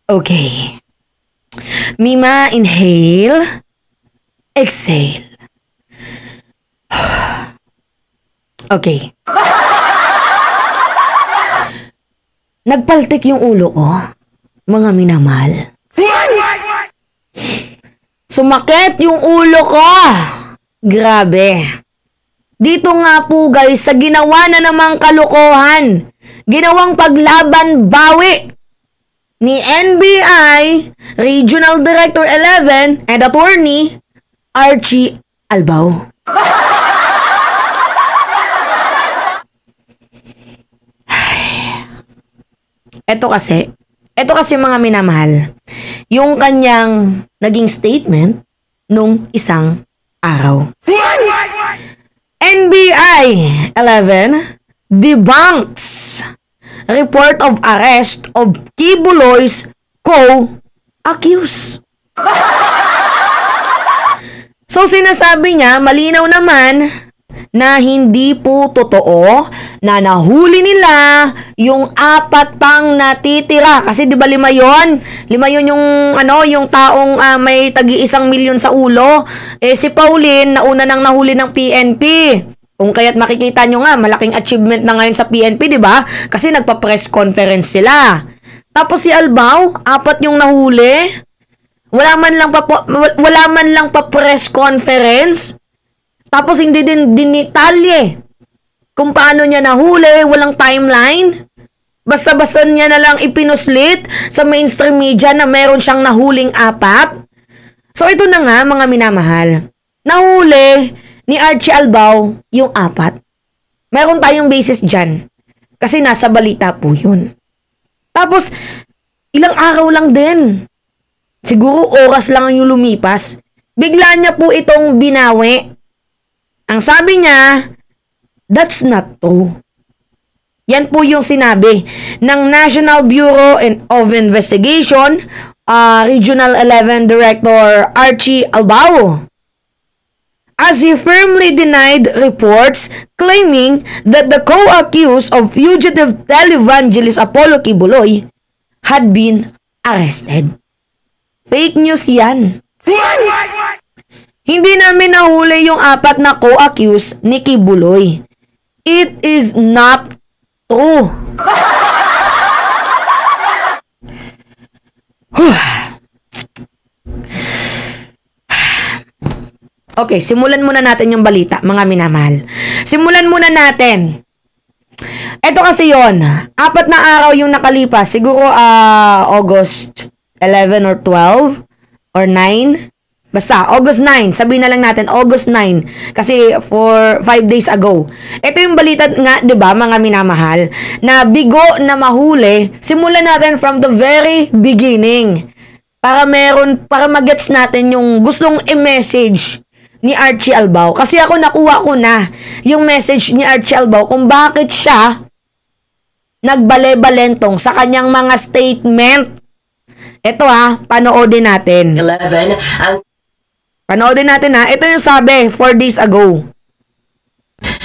Okay. Mima, inhale. Exhale. Okay. Nagpaltik yung ulo ko, mga minamahal. Sumakit yung ulo ko. Grabe. Dito nga po guys, sa ginawa na namang kalokohan, ginawang paglaban bawi ni NBI Regional Director 11 and Attorney Archie Albao. Ito kasi mga minamahal, yung kanyang naging statement nung isang araw. NBI 11 debunks report of arrest of Kibuloy's co-accused. So sinasabi niya, malinaw naman na hindi po totoo na nahuli nila yung 4 pang natitira. Kasi di ba 5 yon? 5 yon yung taong may tagi-1 milyon sa ulo. Si Pauline nauna nang nahuli ng PNP. Kung kaya't makikita nyo nga, malaking achievement na ngayon sa PNP, di ba? Kasi nagpa-press conference sila. Tapos si Albao, 4 yung nahuli. Wala man lang pa press conference. Tapos hindi din dinitalye kung paano niya nahuli, walang timeline. Basta-basta niya na lang ipinuslit sa mainstream media na meron siyang nahuling 4. So ito na nga mga minamahal. Nahuli ni Archie Albao yung 4. Meron tayong basis dyan. Kasi nasa balita po yun. Tapos, ilang araw lang din. Siguro oras lang yung lumipas. Bigla niya po itong binawi. Ang sabi niya, that's not true. Yan po yung sinabi ng National Bureau of Investigation, Regional 11 Director Archie Albao. As he firmly denied reports claiming that the co-accused of fugitive televangelist Apollo Kibuloy had been arrested. Fake news yan. Hindi namin nahuli yung 4 na co-accused ni Kibuloy. It is not true. Okay, simulan muna natin yung balita, mga minamahal. Simulan muna natin. Ito kasi yon, 4 na araw yung nakalipas. Siguro August 11 or 12 or 9. Basta, August 9. Sabihin na lang natin, August 9. Kasi for 5 days ago. Ito yung balita nga, di ba, mga minamahal, na bigo na mahuli. Simulan natin from the very beginning. Para magets natin yung gustong i-message ni Archie Albao. Kasi ako nakuha ko na yung message ni Archie Albao kung bakit siya nagbale-balentong sa kanyang mga statement. Ito panoodin natin. Panoodin natin ito yung sabi 4 days ago.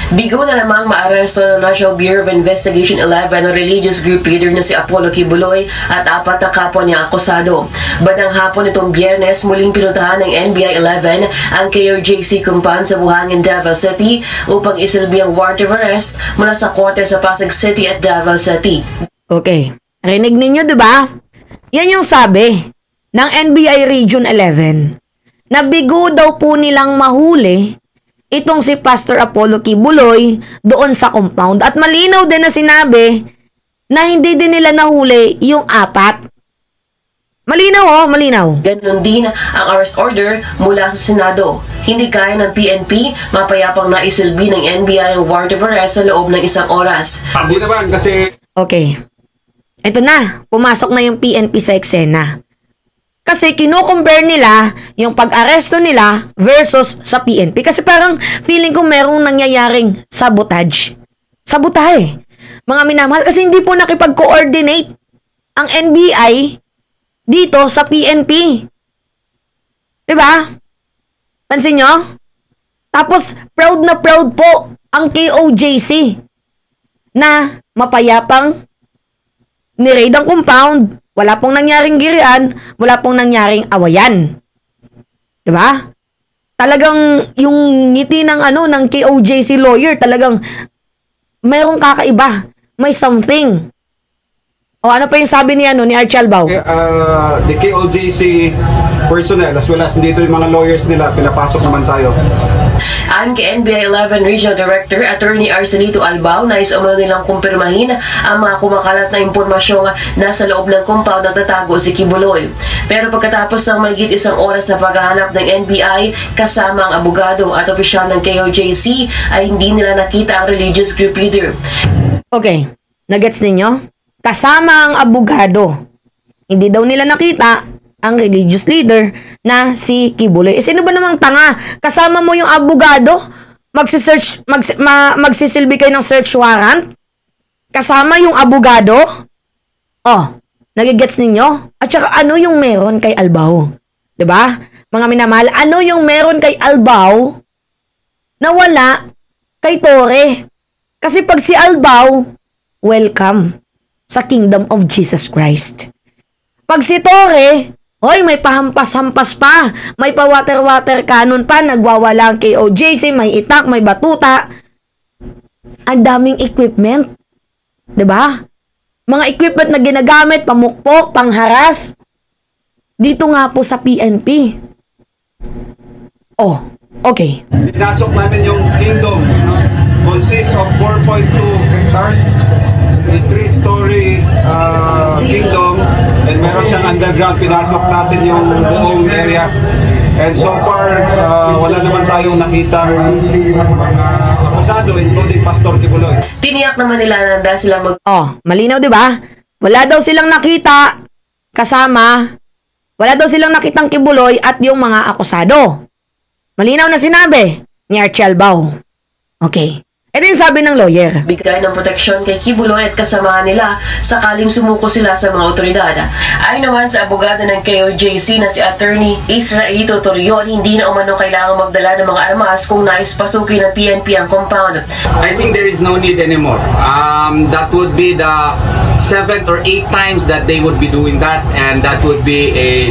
Bigo na namang maaresto ng National Bureau of Investigation 11 ang religious group leader na si Apollo Kibuloy at 4 na kapwa niya akusado. Bandang hapon itong Biyernes, muling pinuntahan ng NBI 11 ang KOJC compound sa Buhangin, Davao City upang isilbi ang warrant of arrest mula sa korte sa Pasig City at Davao City. Okay, rinig ninyo diba? Yan yung sabi ng NBI Region 11. Nabigo daw po nilang mahuli itong si Pastor Apollo Kibuloy doon sa compound. At malinaw din na sinabi na hindi din nila nahuli yung 4. Malinaw malinaw. Ganon din ang arrest order mula sa Senado. Hindi kaya ng PNP mapayapang naisilbi ng NBI ang warrant of arrest sa loob ng 1 oras. Hindi naman kasi... Okay. Ito na. Pumasok na yung PNP sa eksena. Kasi kino-compare nila yung pag-aresto nila versus sa PNP. Kasi parang feeling ko merong nangyayaring sabotage. Sabotahe. Mga minamahal. Kasi hindi po nakipag-coordinate ang NBI dito sa PNP. Diba? Pansin nyo? Tapos, proud na proud po ang KOJC na mapayapang ni-raid ang compound. Wala pong nangyaring girian, wala pong nangyaring awayan. Diba? Talagang yung ngiti ng ng KOJC lawyer, talagang mayroong kakaiba. May something. O ano pa yung sabi ni Archie Albao? The KOJC personnel as well as dito yung mga lawyers nila, pinapasok naman tayo. Ayon kay NBI 11 Regional Director Attorney Arcelito Albao, nais umano nilang kumpirmahin ang mga kumakalat na impormasyong nasa loob ng compound na tatago si Kibuloy. Pero pagkatapos ng mahigit isang oras na paghahanap ng NBI kasama ang abogado at opisyal ng KOJC ay hindi nila nakita ang religious group leader. Okay, nagets ninyo? Kasama ang abogado. Hindi daw nila nakita ang religious leader na si Kibuloy. Sino ba namang tanga? Kasama mo yung abogado? Magsisilbi kayo ng search warrant? Kasama yung abogado? Oh, nagigets ninyo? At saka ano yung meron kay Albao? 'Di ba? Mga minamahal, ano yung meron kay Albao na wala kay Torre? Kasi pag si Albao, welcome sa Kingdom of Jesus Christ. Pag si Torre, hoy, may pahampas-hampas pa, may pa-water-water cannon pa, nagwawala ang KOJC, may itak, may batuta. Ang daming equipment. 'Di ba? Mga equipment na ginagamit, pamukpok, pangharas. Dito nga po sa PNP. Oh, okay. Pinasok namin yung kingdom. Consists of 4.2 hectares, a 3-story kingdom, and meron siyang underground. Pinasok natin yung buong area. And so far, wala naman tayong nakita mga akusado, including Pastor Kibuloy. Tiniyak naman nila na handa silang Oh, malinaw 'di ba? Wala daw silang nakita kasama, wala daw silang nakitang Kibuloy at yung mga akusado. Malinaw na sinabi ni Archie Albao. Okay. Ito yung sabi ng lawyer. Bigay ng proteksyon kay Kibuloy at kasamahan nila sakaling sumuko sila sa mga otoridad. Ayon naman sa abogado ng KOJC na si Attorney Israelito Torreon, hindi na umano kailangang magdala ng mga armas kung nais pasukin ng PNP ang compound. I think there is no need anymore. That would be the 7th or 8th times that they would be doing that, and that would be a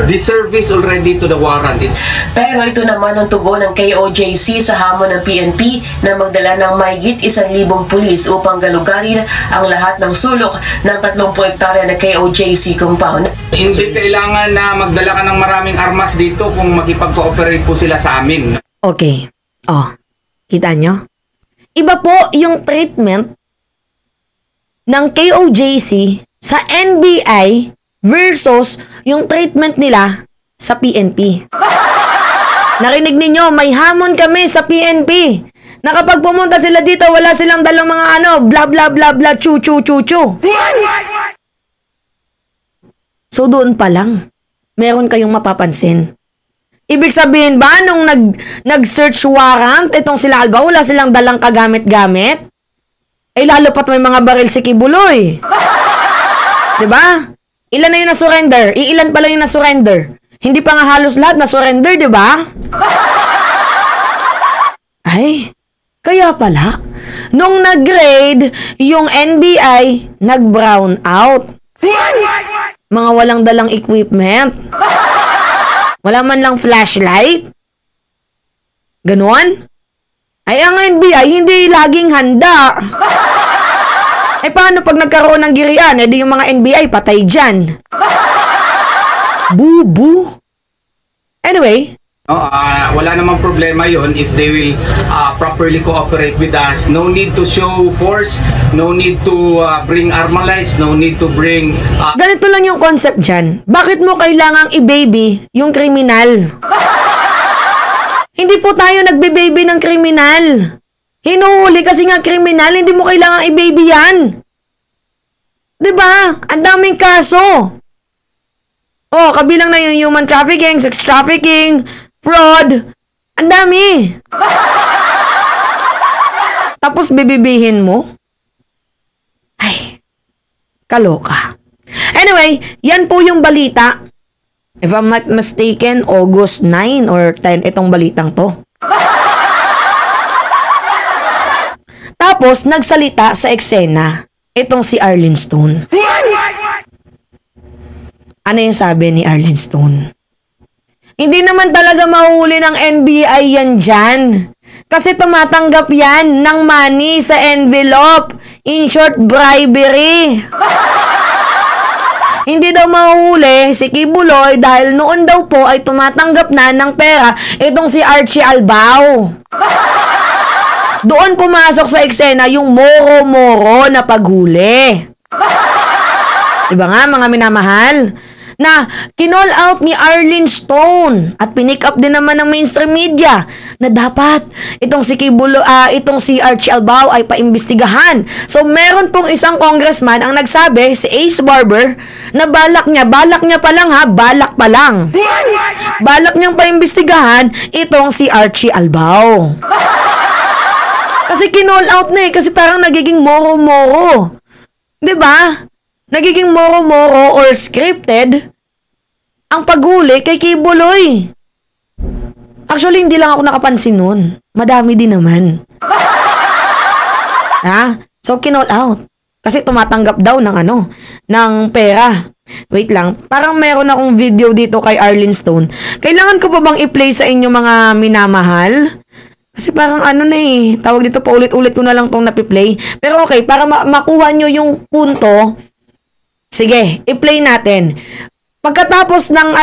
disservice already to the warrant. Pero ito naman ang tugon ng KOJC sa hamon ng PNP na magdala ng mahigit 1,000 pulis upang galugarin ang lahat ng sulok ng 30 hektarya na KOJC compound. Hindi kailangan na magdala ka ng maraming armas dito kung makipag-cooperate po sila sa amin. Okay. Oh, kita nyo? Iba po yung treatment ng KOJC sa NBI versus yung treatment nila sa PNP. Narinig ninyo, may hamon kami sa PNP. Na kapag pumunta sila dito, wala silang dalang mga bla bla bla bla, chu chu chu chu. So doon pa lang, meron kayong mapapansin. Ibig sabihin ba, nung nag-search warrant, itong sila Albao, wala silang dalang kagamit-gamit? Eh lalo pat may mga baril si Kibuloy. Diba? Ilan na yung na-surrender? Iilan pa lang yung na-surrender? Hindi pa nga halos lahat na-surrender, diba? Ay, kaya pala, nung nag-grade, yung NBI, nag-brown out. Mga walang dalang equipment. Wala man lang flashlight. Ganon? Ay, ang NBI, hindi laging handa. Eh, paano pag nagkaroon ng girian? Eh, di yung mga NBI, patay dyan. Bubu. Anyway, wala namang problema yon if they will properly cooperate with us. No need to show force, no need to bring armalites, no need to bring... ganito lang yung concept dyan. Bakit mo kailangang i-baby yung kriminal? Hindi po tayo nagbe-baby ng kriminal. Hinuhuli kasi nga kriminal, hindi mo kailangang i-baby yan. Diba? Ang daming kaso. Oh, kabilang na yung human trafficking, sex trafficking, fraud. Ang dami. Tapos bibibihin mo? Ay, kaloka. Anyway, yan po yung balita. If I'm not mistaken, August 9 or 10 itong balitang to. Tapos, nagsalita sa eksena itong si Arlene Stone. Ano yung sabi ni Arlene Stone? Hindi naman talaga mahuli ng NBI yan dyan. Kasi tumatanggap yan ng money sa envelope. In short, bribery. Hindi daw mahuli si Kibuloy dahil noon daw po ay tumatanggap na ng pera itong si Archie Albao. Doon pumasok sa eksena yung moro-moro na paghuli. Diba nga mga minamahal? Na kinall out ni Arlene Stone at pinick up din naman ng mainstream media na dapat itong si Archie Albao ay paimbestigahan. So meron pong isang congressman ang nagsabi, si Ace Barber, na balak niya pa lang. Balak niyang paimbestigahan itong si Archie Albao. Kasi kinall out na kasi parang nagiging moro-moro. 'Di ba? Nagiging moro-moro or scripted ang paghuli kay Kibuloy. Actually, hindi lang ako nakapansin nun. Madami din naman. So, kinall out. Kasi tumatanggap daw ng pera. Wait lang. Parang meron akong video dito kay Arlene Stone. Kailangan ko pa bang i-play sa inyo mga minamahal? Kasi parang tawag dito pa ulit-ulit ko na lang tong napiplay. Pero okay, para makuha nyo yung punto, sige, i-play natin. Pagkatapos ng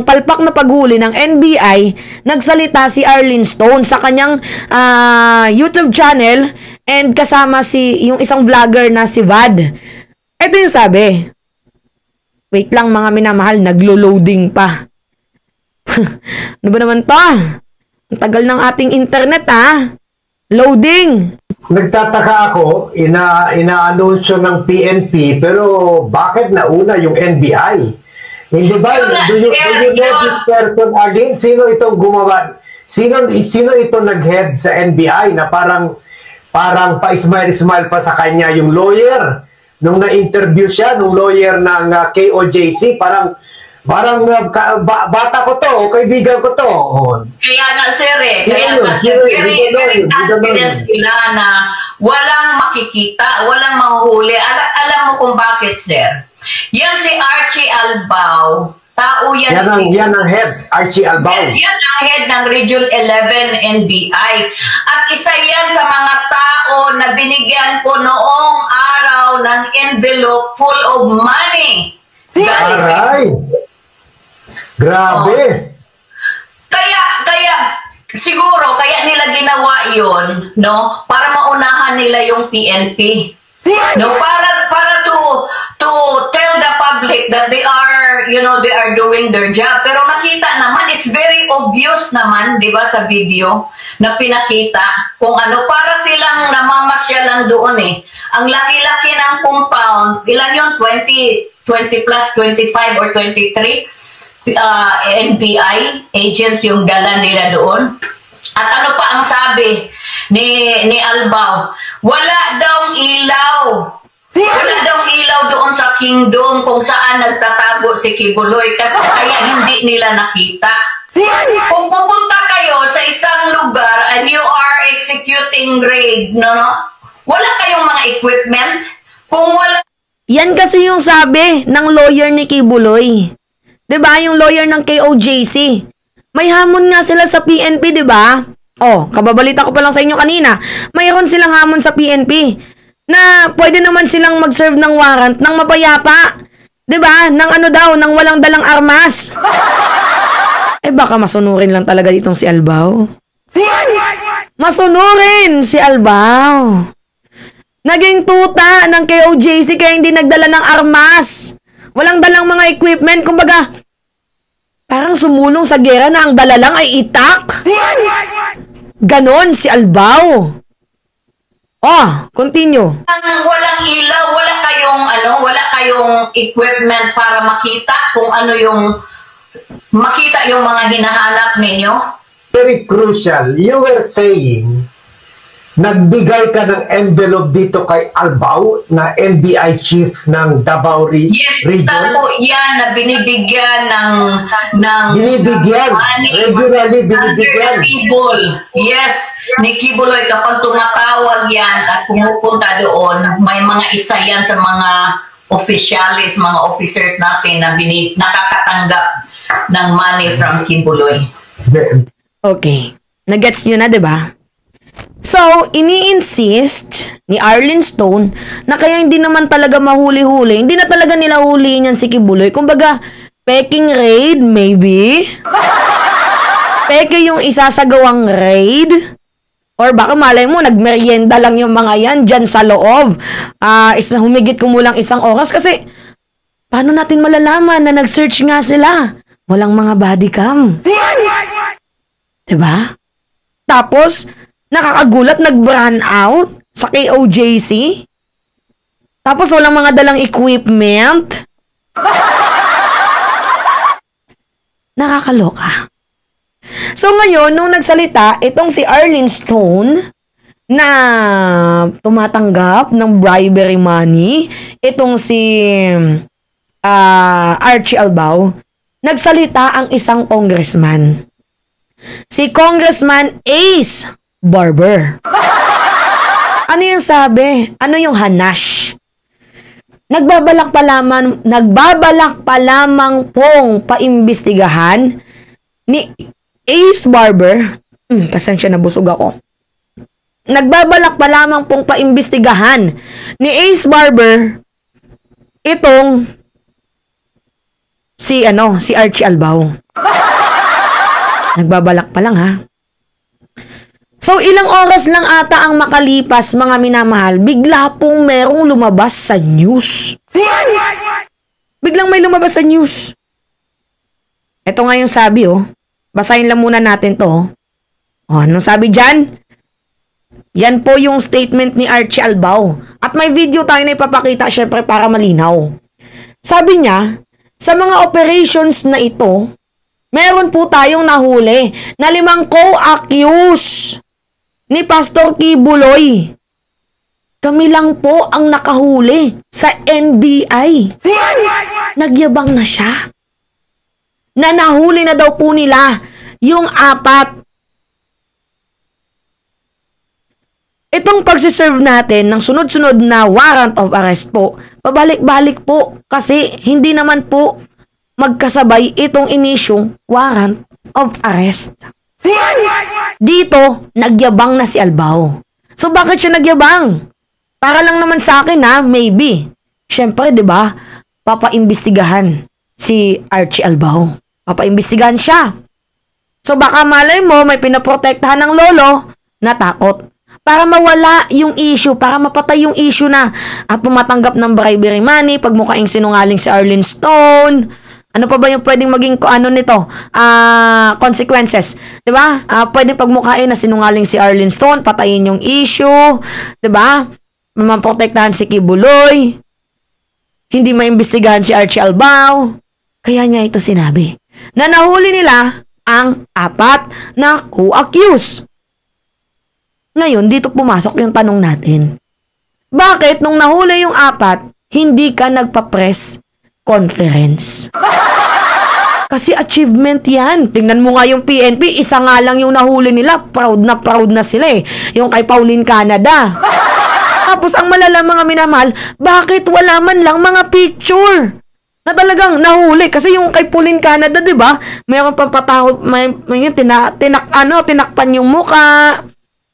palpak na paghuli ng NBI, nagsalita si Arlene Stone sa kanyang YouTube channel and kasama yung isang vlogger na si Vad. Ito yung sabi. Wait lang mga minamahal, naglo-loading pa. Ano ba naman to? Ang tagal ng ating internet Loading. Nagtataka ako, ina-anunsyo ng PNP, pero bakit nauna yung NBI? Hindi ba? Do you know this person, Arlene? Sino itong gumawa? Sino ito nag-head sa NBI na parang pa-smile-smile pa sa kanya yung lawyer? Nung na-interview siya, nung lawyer ng KOJC, parang bata ko to, o kaibigan ko to. Kaya nga sir very confident sila na walang makikita, walang mahuhuli. Alam mo kung bakit, sir? Yan si Archie Albao, tao yan. Yan ang head, Archie Albao. Yes, yan ang head ng Region 11 NBI. At isa yan sa mga tao na binigyan ko noong araw ng envelope full of money. Aray! Grabe. Kaya siguro kaya nila ginawa 'yon, no? Para maunahan nila yung PNP. No, para to tell the public that they are doing their job. Pero nakita naman, it's very obvious naman, 'di ba, sa video na pinakita kung para silang namamasyal lang doon Ang laki-laki ng compound, ilan 'yon? 20 plus 25 or 23 NBI agents yung dala nila doon. At ano pa ang sabi ni Albao? Wala daw ilaw. Wala daw ilaw doon sa kingdom kung saan nagtatago si Kibuloy kasi kaya hindi nila nakita. Kung pupunta kayo sa isang lugar and you are executing raid, wala kayong mga equipment. Kung wala... Yan kasi yung sabi ng lawyer ni Kibuloy. 'Di ba? Yung lawyer ng KOJC. May hamon nga sila sa PNP, 'di ba? Kababalita ko pa lang sa inyo kanina. Mayroon silang hamon sa PNP na pwede naman silang mag-serve ng warrant ng mapayapa. 'Di ba? Nang walang dalang armas. Baka masunurin lang talaga ditong si Albao. Masunurin si Albao. Naging tuta ng KOJC kaya hindi nagdala ng armas. Walang dalang mga equipment. Kumbaga, parang sumulong sa gera na ang dala lang ay itak. Ganon si Albao. Continue. Walang ilaw, wala kayong equipment para makita kung makita yung mga hinahanap ninyo. Very crucial. You were saying, nagbigay ka ng envelope dito kay Albao na NBI chief ng Davao Region? Yes, isa po yan na binibigyan ng regularly binibigyan. Yes, ni Kibuloy kapag tumatawag yan at pumupunta doon, may mga isa yan sa mga officials, mga officers natin na nakakatanggap ng money from Kibuloy. Okay. Nagets nyo na, di ba? So, ini-insist ni Arlene Stone na kaya hindi naman talaga mahuli-huli. Hindi na talaga nila huliin yan si Kibuloy. Kumbaga, peking raid, maybe? Peke yung isasagawang raid? Or baka malay mo, nagmerienda lang yung mga yan dyan sa loob. Humigit kumulang isang oras. Kasi, paano natin malalaman na nag-search nga sila? Walang mga body cam. Diba? Tapos, nakakagulat, nag-run out sa KOJC. Tapos, walang mga dalang equipment. Nakakaloka. So, ngayon, nung nagsalita, itong si Arlene Stone na tumatanggap ng bribery money, itong si Archie Albao, nagsalita ang isang congressman. Si Congressman Ace Barber. Ano yung sabi? Ano yung hanash? Nagbabalak pa lamang pong paimbestigahan ni Ace Barber. Pasensya na, busog ako. Nagbabalak pa lamang pong paimbestigahan ni Ace Barber itong si Archie Albao. Nagbabalak pa lang, ha? So, ilang oras lang ata ang makalipas, mga minamahal, bigla pong merong lumabas sa news. Biglang may lumabas sa news. Ito nga yung sabi, Basahin lang muna natin to. Anong sabi dyan? Yan po yung statement ni Archie Albao. At may video tayo na ipapakita, syempre, para malinaw. Sabi niya, sa mga operations na ito, meron po tayong nahuli na 5 co-accused ni Pastor Kibuloy. Kami lang po ang nakahuli sa NBI. Nagyabang na siya. Na nahuli na daw po nila yung 4. Itong pagsiserve natin ng sunod-sunod na warrant of arrest po, pabalik-balik po kasi hindi naman po magkasabay itong inisyong warrant of arrest. Dito, nagyabang na si Albao. So, bakit siya nagyabang? Para lang naman sa akin, maybe. Siyempre, di ba, papaimbestigahan si Archie Albao. Papaimbestigahan siya. So, baka malay mo, may pinaprotektahan ng lolo na takot. Para mawala yung issue, para mapatay yung issue na at tumatanggap ng bribery money, pagmukaing sinungaling si Arlene Stone. Ano pa ba yung pwedeng maging consequences? Diba? Pwedeng pagmukain na sinungaling si Arlene Stone, patayin yung issue. Diba? Maprotektahan si Kibuloy. Hindi maimbestigahan si Archie Albao. Kaya niya ito sinabi. Na nahuli nila ang 4 na co-accused. Ngayon, dito pumasok yung tanong natin. Bakit nung nahuli yung 4, hindi ka nagpa-press conference? Kasi achievement yan. Tingnan mo nga yung PNP, isa nga lang yung nahuli nila. Proud na sila Yung kay Pauline Canada. Tapos ang malala mga minamahal, bakit wala man lang mga picture na talagang nahuli? Kasi yung kay Pauline Canada, di ba? Mayroon pang patahot, tinakpan yung muka.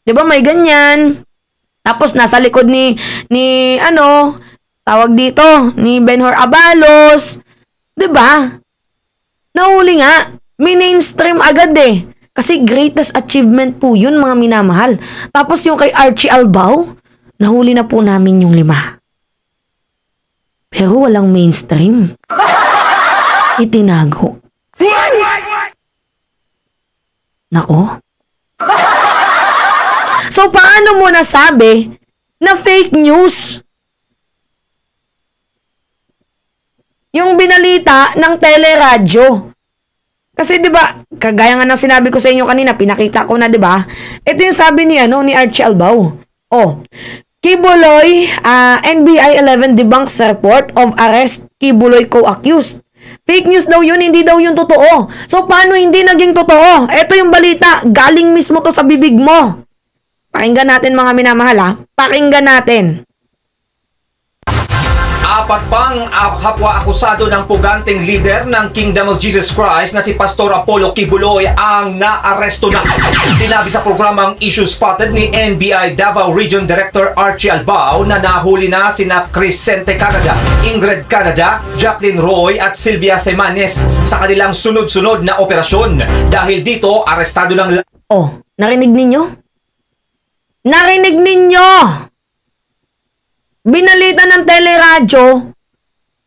Di ba may ganyan? Tapos nasa likod ni tawag dito, ni Benhur Abalos. Di ba? Nahuli nga. Mainstream agad Kasi greatest achievement po yun, mga minamahal. Tapos yung kay Archie Albao, nahuli na po namin yung 5. Pero walang mainstream. Itinago. Nako. So, paano mo nasabi na fake news yung binalita ng teleradyo? Kasi 'di ba, kagaya nga ng sinabi ko sa inyo kanina, pinakita ko na 'di ba? Ito yung sabi ni Archie Albao. Kibuloy, NBI 11 debunks report of arrest Kibuloy co-accused. Fake news daw yun, hindi daw yun totoo. So, paano hindi naging totoo? Ito yung balita, galing mismo to sa bibig mo. Pakinggan natin mga minamahal Pakinggan natin. Apat pang hapwa akusado ng puganting leader ng Kingdom of Jesus Christ na si Pastor Apollo Kibuloy ang naaresto na. Sinabi sa programang Issue Spotted ni NBI Davao Region Director Archie Albao na nahuli na sina Crescente Canada, Ingrid Canada, Jacqueline Roy at Sylvia Semanes sa kanilang sunod-sunod na operasyon. Dahil dito, arestado ng... Oh, narinig ninyo? Narinig ninyo! Binalita ng teleradyo,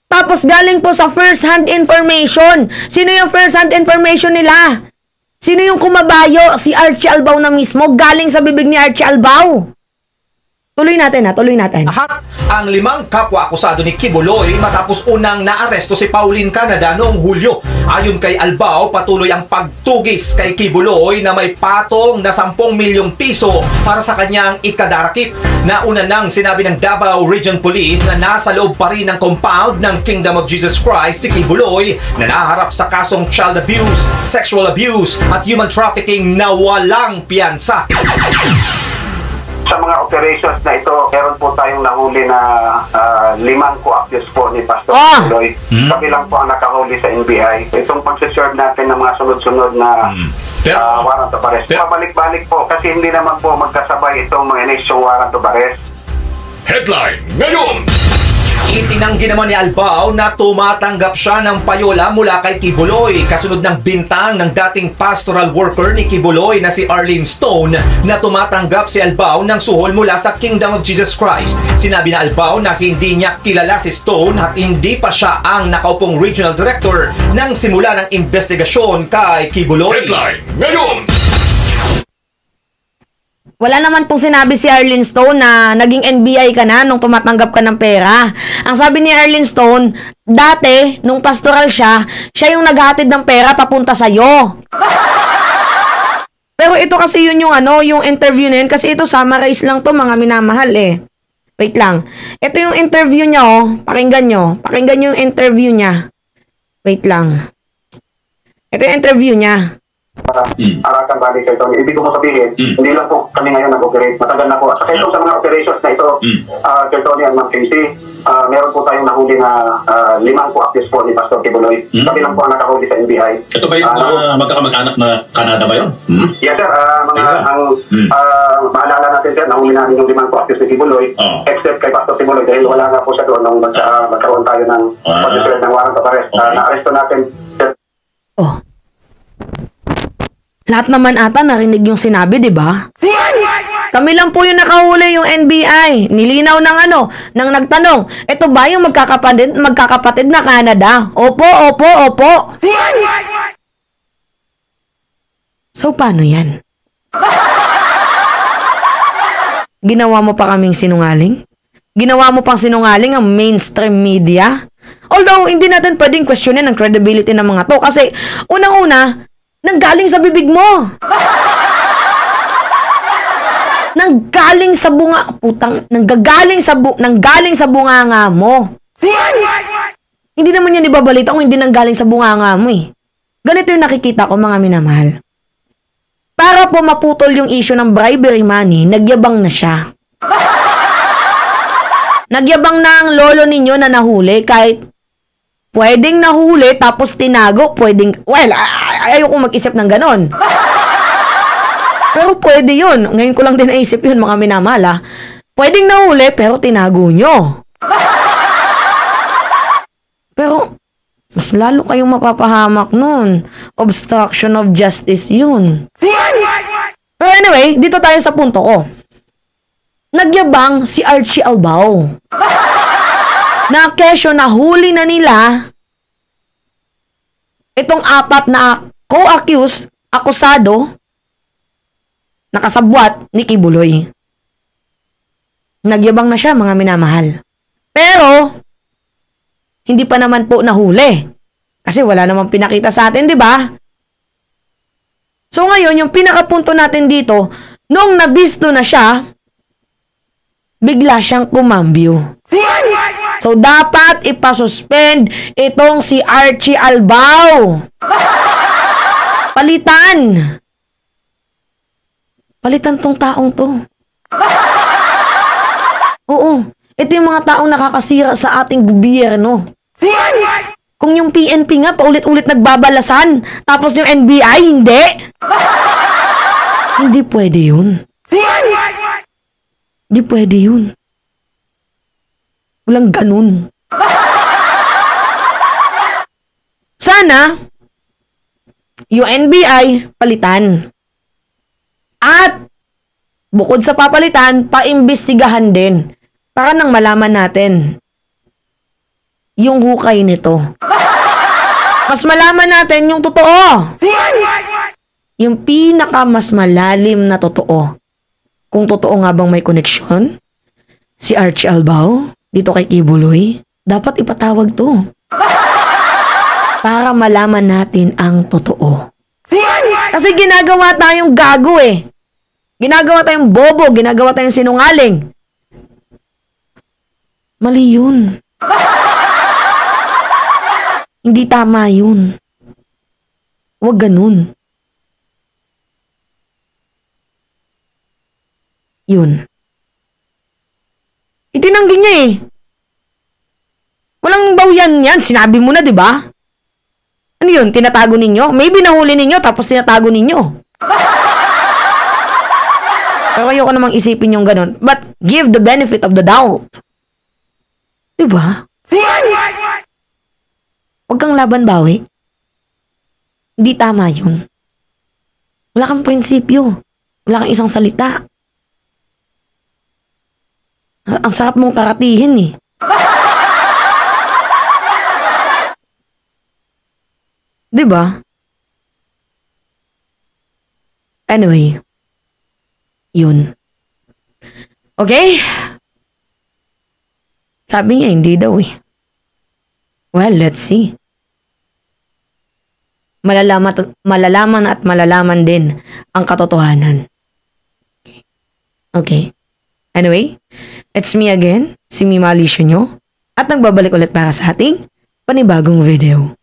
tapos galing po sa first-hand information. Sino yung first-hand information nila? Sino yung kumabayo? Si Archie Albao na mismo, galing sa bibig ni Archie Albao. Tuloy natin. Lahat ang 5 kapwa akusado ni Kibuloy matapos unang naaresto si Pauline Canada noong Hulyo. Ayon kay Albao, patuloy ang pagtugis kay Kibuloy na may patong na 10 milyong piso para sa kanyang ikadarakip. Nauna nang sinabi ng Davao Region Police na nasa loob pa rin ng compound ng Kingdom of Jesus Christ si Kibuloy na naharap sa kasong child abuse, sexual abuse at human trafficking na walang piyansa. Sa mga operations na ito, meron po tayong nahuli na 5 co-accused po ni Pastor Kibuloy. Kabilang po ang nakahuli sa NBI. Itong pag-serve natin ng mga sunod-sunod na warrant of arrest. Pabalik-balik po kasi hindi naman po magkasabay itong mga inisyong warrant of arrest. Headline ngayon! Itinanggi naman ni Albao na tumatanggap siya ng payola mula kay Kibuloy kasunod ng bintang ng dating pastoral worker ni Kibuloy na si Arlene Stone na tumatanggap si Albao ng suhol mula sa Kingdom of Jesus Christ. Sinabi na Albao na hindi niya kilala si Stone at hindi pa siya ang nakaupong regional director nang simula ng investigasyon kay Kibuloy. Headline ngayon! Wala naman pong sinabi si Arlene Stone na naging NBI ka na nung tumatanggap ka ng pera. Ang sabi ni Arlene Stone, dati, nung pastoral siya yung naghatid ng pera papunta sa'yo. Pero ito kasi yun yung interview na yun. Kasi ito, summarize lang to mga minamahal eh. Wait lang. Ito yung interview niya oh. Pakinggan nyo. Pakinggan nyo yung interview niya. Wait lang. Ito yung interview niya. Arakan balik kayo. Ibig ko mo sabihin, hindi lang po kami ngayon nag-operate. Matagal na po. At saka ito sa mga operations na ito, Sir Tony and Ma'am Casey, meron po tayong nahuli na 5 co-accused po ni Pastor Kibuloy. Kami lang po ang nakahuli sa NBI. Ito ba yung magkakamag-anak na Canada ba yun? Yes sir, maalala natin sir, nahuli namin yung 5 co-accused ni Kibuloy, except kay Pastor Kibuloy dahil wala nga po siya doon nung magkaroon tayo ng pag-serve ng warrant of arrest. Na-arresto natin. Oh. Lahat naman ata narinig yung sinabi, di ba? Kami lang po yung nakahuli yung NBI. Nilinaw ng nagtanong, ito ba yung magkakapatid na Canada? Opo. So, paano yan? Ginawa mo pa kaming sinungaling? Ginawa mo pang sinungaling ang mainstream media? Although, hindi natin pwedeng questionin ang credibility ng mga to kasi unang-una, nanggaling sa bibig mo. Nanggaling sa bunganga mo. Hindi naman yan ibabalita kung hindi nanggaling sa bunganga mo eh. Ganito yung nakikita ko mga minamahal. Para po maputol yung issue ng bribery money, nagyabang na siya. Nagyabang na ang lolo ninyo na nahuli kahit pwedeng nahuli tapos tinago, ayoko mag-isip ng ganon. Pero pwede yun. Ngayon ko lang din naisip yun mga minamala. Pwedeng nahuli pero tinago nyo. Pero mas lalo kayong mapapahamak nun. Obstruction of justice yun. Pero anyway, dito tayo sa punto ko. Nagyabang si Archie Albao. Na kesyo nahuli na nila itong 4 na co-accused, akusado, nakasabwat ni Kibuloy. Nagyabang na siya mga minamahal. Pero, hindi pa naman po nahuli. Kasi wala namang pinakita sa atin, di ba? So ngayon, yung pinakapunto natin dito, nung nabisto na siya, bigla siyang kumambyo. So, dapat ipasuspend itong si Archie Albao. Palitan. Palitan tong taong to. Oo. Ito yung mga taong nakakasira sa ating gobyerno. Kung yung PNP nga paulit-ulit nagbabalasan, tapos yung NBI hindi. Hindi pwede yun. Hindi pwede yun. Walang ganun. Sana, yung NBI palitan. At, bukod sa papalitan, paimbestigahan din. Para nang malaman natin yung hukay nito. Mas malaman natin yung totoo. Yung pinaka mas malalim na totoo. Kung totoo nga bang may koneksyon si Archie Albao dito kay Kibuloy, dapat ipatawag to. Para malaman natin ang totoo. Kasi ginagawa tayong gago eh. Ginagawa tayong bobo, ginagawa tayong sinungaling. Mali yun. Hindi tama yun. Huwag ganun. Yun. Itinanggi niya eh. Walang bawyan yan. Sinabi mo na, di ba? Ano yun? Tinatago ninyo? Maybe nahuli ninyo tapos tinatago ninyo. Pero ayoko namang isipin yung ganun. But give the benefit of the doubt. Diba? Huwag kang laban bawi. Hindi tama yun. Wala kang prinsipyo. Wala kang isang salita. Ang sarap mong karatihin eh. Diba? Anyway. Yun. Okay? Sabi niya, hindi daw eh. Well, let's see. Malalaman at malalaman din ang katotohanan. Okay. Anyway, it's me again, si Mima Alicia nyo, at nagbabalik ulit para sa ating panibagong video.